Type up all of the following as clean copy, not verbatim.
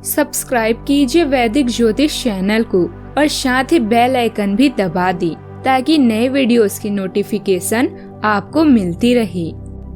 Subscribe कीजिए वैदिक ज्योतिष चैनल को और साथ ही बेल आइकन भी दबा दी ताकि नए वीडियोस की नोटिफिकेशन आपको मिलती रहे।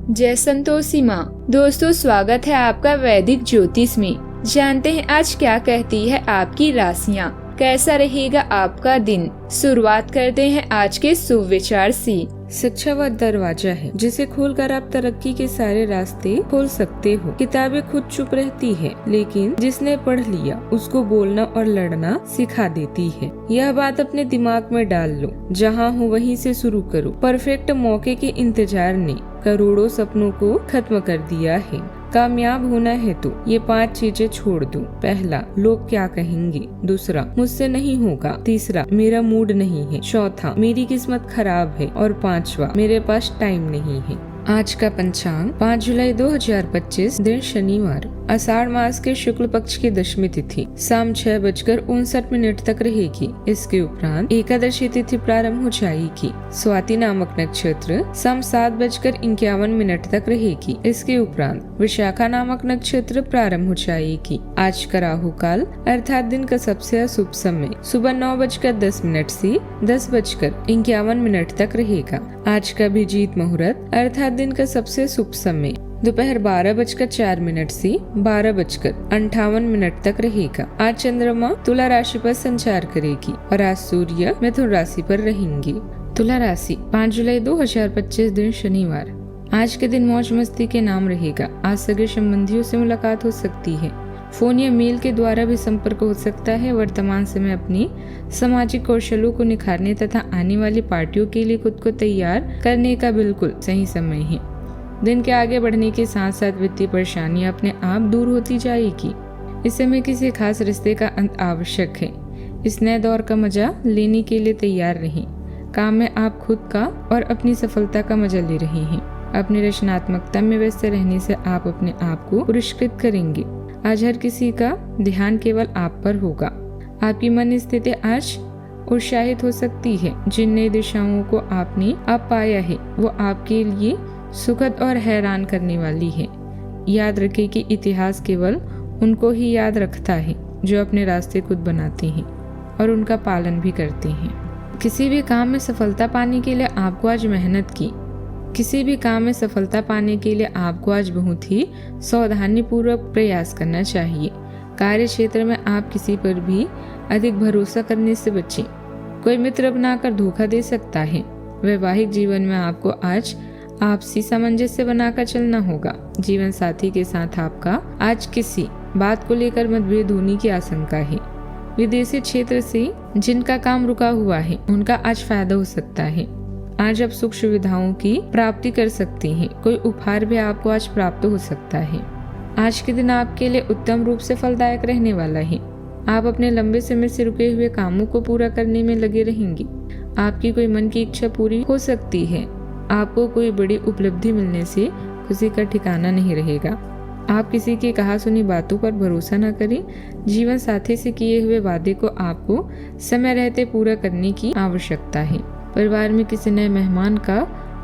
जय संतोषी माँ। दोस्तों, स्वागत है आपका वैदिक ज्योतिष में। जानते हैं आज क्या कहती है आपकी राशियाँ, कैसा रहेगा आपका दिन। शुरुआत करते हैं आज के शुभ विचार से। शिक्षा वह दरवाजा है जिसे खोलकर आप तरक्की के सारे रास्ते खोल सकते हो। किताबें खुद चुप रहती है, लेकिन जिसने पढ़ लिया उसको बोलना और लड़ना सिखा देती है। यह बात अपने दिमाग में डाल लो, जहाँ हो वहीं से शुरू करो। परफेक्ट मौके के इंतजार ने करोड़ों सपनों को खत्म कर दिया है। कामयाब होना है तो ये 5 चीजें छोड़ दो। पहला, लोग क्या कहेंगे। दूसरा, मुझसे नहीं होगा। तीसरा, मेरा मूड नहीं है। चौथा, मेरी किस्मत खराब है। और पांचवा, मेरे पास टाइम नहीं है। आज का पंचांग 5 जुलाई 2025, दिन शनिवार, आषाढ़ मास के शुक्ल पक्ष की दशमी तिथि शाम 6:59 तक रहेगी। इसके उपरांत एकादशी तिथि प्रारंभ हो जाएगी। स्वाति नामक नक्षत्र शाम 7:51 तक रहेगी। इसके उपरांत विशाखा नामक नक्षत्र प्रारंभ हो जाएगी। आज का राहु काल अर्थात दिन का सबसे अशुभ समय सुबह 9:10 से 10:51 तक रहेगा। आज का अभिजीत मुहूर्त अर्थात दिन का सबसे शुभ समय दोपहर 12:04 से 12:58 तक रहेगा। आज चंद्रमा तुला राशि पर संचार करेगी और आज सूर्य मिथुन राशि पर रहेंगे। तुला राशि 5 जुलाई 2025, दिन शनिवार। आज के दिन मौज मस्ती के नाम रहेगा। आज सगे संबंधियों से मुलाकात हो सकती है। फोन या मेल के द्वारा भी संपर्क हो सकता है। वर्तमान समय अपनी सामाजिक कौशलों को निखारने तथा आने वाली पार्टियों के लिए खुद को तैयार करने का बिल्कुल सही समय है। दिन के आगे बढ़ने के साथ साथ वित्तीय परेशानियां अपने आप दूर होती जाएगी। इस समय किसी खास रिश्ते का अंत आवश्यक है। इस नए दौर का मजा लेने के लिए तैयार रहें। काम में आप खुद का और अपनी सफलता का मजा ले रहे हैं। अपनी रचनात्मकता में व्यस्त रहने से आप अपने आप को पुरस्कृत करेंगे। आज हर किसी का ध्यान केवल आप पर होगा। आपकी मन स्थिति आज उत्साहित हो सकती है। जिन नई दिशाओं को आपने अब पाया है वो आपके लिए सुखद और हैरान करने वाली है। याद रखें कि इतिहास केवल उनको ही याद रखता है जो अपने रास्ते खुद बनाते हैं और उनका पालन भी करते हैं। किसी भी काम में सफलता पाने के लिए आपको आज आज बहुत ही सावधानी पूर्वक प्रयास करना चाहिए। कार्य क्षेत्र में आप किसी पर भी अधिक भरोसा करने से बचें। कोई मित्र बनाकर धोखा दे सकता है। वैवाहिक जीवन में आपको आज आपसी सामंजस्य बनाकर चलना होगा। जीवन साथी के साथ आपका आज किसी बात को लेकर मतभेद होने की आशंका है। विदेशी क्षेत्र से जिनका काम रुका हुआ है उनका आज फायदा हो सकता है। आज आप सुख सुविधाओं की प्राप्ति कर सकते हैं। कोई उपहार भी आपको आज प्राप्त हो सकता है। आज के दिन आपके लिए उत्तम रूप से फलदायक रहने वाला है। आप अपने लंबे समय से रुके हुए कामों को पूरा करने में लगे रहेंगे। आपकी कोई मन की इच्छा पूरी हो सकती है। आपको कोई बड़ी उपलब्धि मिलने से खुशी का ठिकाना नहीं रहेगा। आप किसी की कहा सुनी बातों पर भरोसा न करें। जीवन साथी से किए हुए वादे को आपको समय रहते पूरा करने की आवश्यकता है। परिवार में किसी नए मेहमान का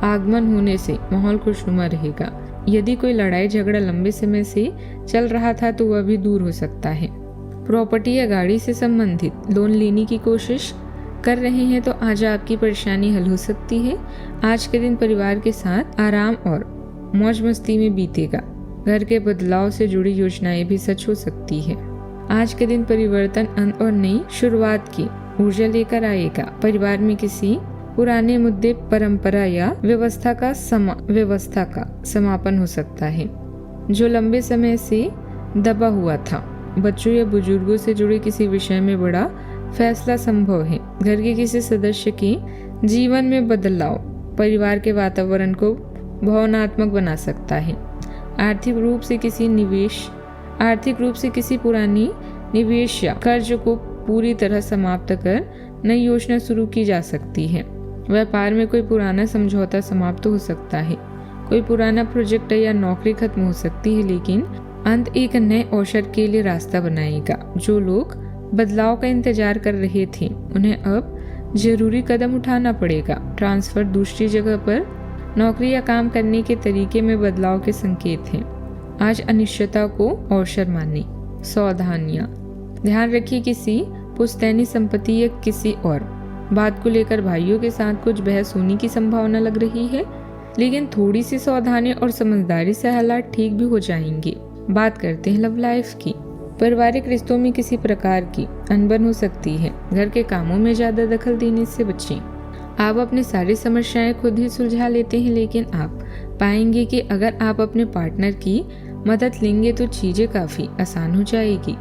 आगमन होने से माहौल खुशनुमा रहेगा। यदि कोई लड़ाई झगड़ा लंबे समय से चल रहा था तो वह भी दूर हो सकता है। प्रॉपर्टी या गाड़ी से संबंधित लोन लेने की कोशिश कर रहे हैं तो आज आपकी परेशानी हल हो सकती है। आज के दिन परिवार के साथ आराम और मौज मस्ती में बीतेगा। घर के बदलाव से जुड़ी योजनाएं भी सच हो सकती है। आज के दिन परिवर्तन अंत और नई शुरुआत की ऊर्जा लेकर आएगा। परिवार में किसी पुराने मुद्दे, परंपरा या व्यवस्था का समापन हो सकता है जो लंबे समय से दबा हुआ था। बच्चों या बुजुर्गों से जुड़े किसी विषय में बड़ा फैसला संभव है। घर के किसी सदस्य के जीवन में बदलाव परिवार के वातावरण को भावनात्मक बना सकता है। आर्थिक रूप से किसी पुरानी निवेश या कर्ज को पूरी तरह समाप्त कर नई योजना शुरू की जा सकती है। व्यापार में कोई पुराना समझौता समाप्त हो सकता है। कोई पुराना प्रोजेक्ट या नौकरी खत्म हो सकती है, लेकिन अंत एक नए अवसर के लिए रास्ता बनाएगा। जो लोग बदलाव का इंतजार कर रहे थे उन्हें अब जरूरी कदम उठाना पड़ेगा। ट्रांसफर, दूसरी जगह पर नौकरी या काम करने के तरीके में बदलाव के संकेत हैं। आज अनिश्चितता को अवसर माने। सावधानियां, ध्यान रखिए किसी पुश्तैनी संपत्ति या किसी और बात को लेकर भाइयों के साथ कुछ बहस होने की संभावना लग रही है, लेकिन थोड़ी सी सावधानी और समझदारी से हालात ठीक भी हो जाएंगे। बात करते हैं लव लाइफ की। पारिवारिक रिश्तों में किसी प्रकार की अनबन हो सकती है। घर के कामों में ज्यादा दखल देने से बचें। आप अपनी सारी समस्याएं खुद ही सुलझा लेते हैं, लेकिन आप पाएंगे कि अगर आप अपने पार्टनर की मदद लेंगे तो चीजें काफी आसान हो जाएगी।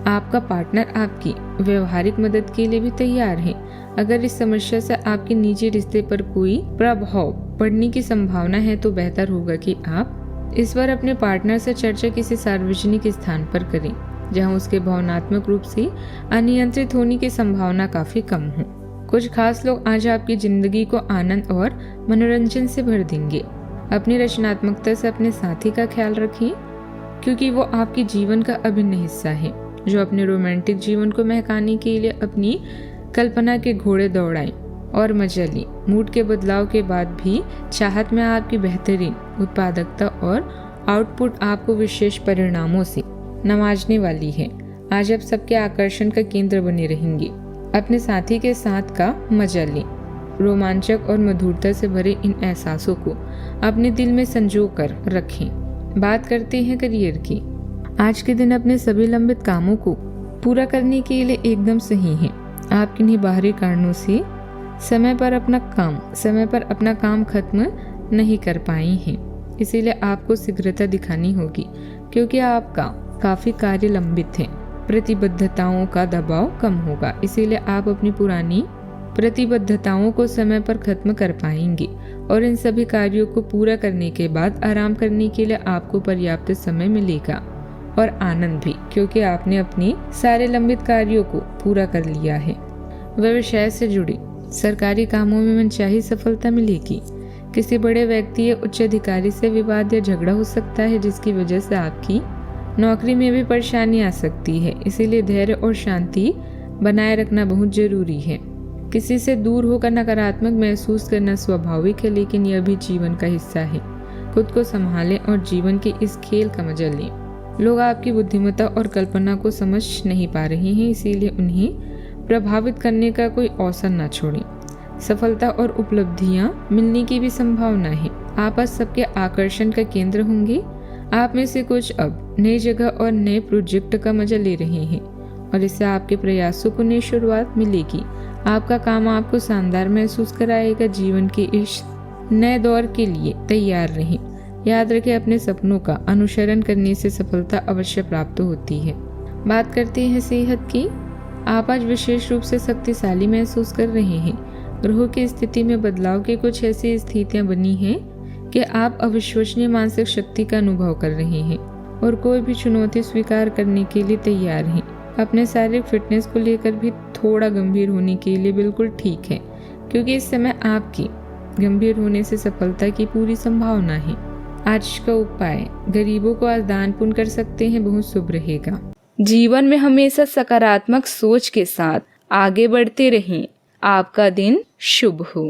आपका पार्टनर आपकी व्यवहारिक मदद के लिए भी तैयार है। अगर इस समस्या से आपके निजी रिश्ते पर कोई प्रभाव पड़ने की संभावना है तो बेहतर होगा कि आप इस बार अपने पार्टनर से चर्चा किसी सार्वजनिक स्थान पर करें, जहां उसके भावनात्मक रूप से अनियंत्रित होने की संभावना काफी कम हो। कुछ खास लोग आज आपकी जिंदगी को आनंद और मनोरंजन से भर देंगे। अपनी रचनात्मकता से अपने साथी का ख्याल रखें, क्योंकि वो आपके जीवन का अभिन्न हिस्सा है, जो अपने रोमांटिक जीवन को महकाने के लिए अपनी कल्पना के घोड़े दौड़ाएं और मजा लें। मूड के बदलाव के बाद भी चाहत में आपकी बेहतरीन उत्पादकता और आउटपुट आपको विशेष परिणामों से नवाजने वाली है। आज आप सबके आकर्षण का केंद्र बने रहेंगे। अपने साथी के साथ का मजा लें। रोमांचक और मधुरता से भरे इन एहसासों को अपने दिल में संजो कर रखें। बात करते हैं करियर की। आज के दिन अपने सभी लंबित कामों को पूरा करने के लिए एकदम सही है। आप किन्हीं बाहरी कारणों से समय पर अपना काम खत्म नहीं कर पाए हैं, इसीलिए आपको शीघ्रता दिखानी होगी, क्योंकि आपका काफी कार्य लंबित है। प्रतिबद्धताओं का दबाव कम होगा, इसीलिए आप अपनी पुरानी प्रतिबद्धताओं को समय पर खत्म कर पाएंगे और इन सभी कार्यों को पूरा करने के बाद आराम करने के लिए आपको पर्याप्त समय मिलेगा और आनंद भी, क्योंकि आपने अपने सारे लंबित कार्यों को पूरा कर लिया है। व्यवसाय से जुड़े सरकारी कामों में मनचाही सफलता मिलेगी। किसी बड़े व्यक्ति या उच्च अधिकारी से विवाद या झगड़ा हो सकता है, जिसकी वजह से आपकी नौकरी में भी परेशानी आ सकती है, इसीलिए धैर्य और शांति बनाए रखना बहुत जरूरी है। किसी से दूर होकर नकारात्मक महसूस करना स्वाभाविक है, लेकिन यह भी जीवन का हिस्सा है। खुद को संभालें और जीवन के इस खेल का मजा लें। लोग आपकी बुद्धिमत्ता और कल्पना को समझ नहीं पा रहे हैं, इसीलिए उन्हें प्रभावित करने का कोई अवसर न छोड़ें। सफलता और उपलब्धियां मिलने की भी संभावना है। आप आज सबके आकर्षण का केंद्र होंगे। आप में से कुछ अब नई जगह और नए प्रोजेक्ट का मजा ले रहे हैं और इससे आपके प्रयासों को नई शुरुआत मिलेगी। आपका काम आपको शानदार महसूस कराएगा। जीवन के इस नए दौर के लिए तैयार रहें। याद रखें, अपने सपनों का अनुसरण करने से सफलता अवश्य प्राप्त होती है। बात करते हैं सेहत की। आप आज विशेष रूप से शक्तिशाली महसूस कर रहे हैं। ग्रहों की स्थिति में बदलाव की कुछ ऐसी स्थितियां बनी हैं कि आप अविश्वसनीय मानसिक शक्ति का अनुभव कर रहे हैं और कोई भी चुनौती स्वीकार करने के लिए तैयार हैं। अपने शारीरिक फिटनेस को लेकर भी थोड़ा गंभीर होने के लिए बिल्कुल ठीक है, क्योंकि इस समय आपकी गंभीर होने से सफलता की पूरी संभावना है। आज का उपाय, गरीबों को आज दान पुण्य कर सकते हैं, बहुत शुभ रहेगा। जीवन में हमेशा सकारात्मक सोच के साथ आगे बढ़ते रहें। आपका दिन शुभ हो।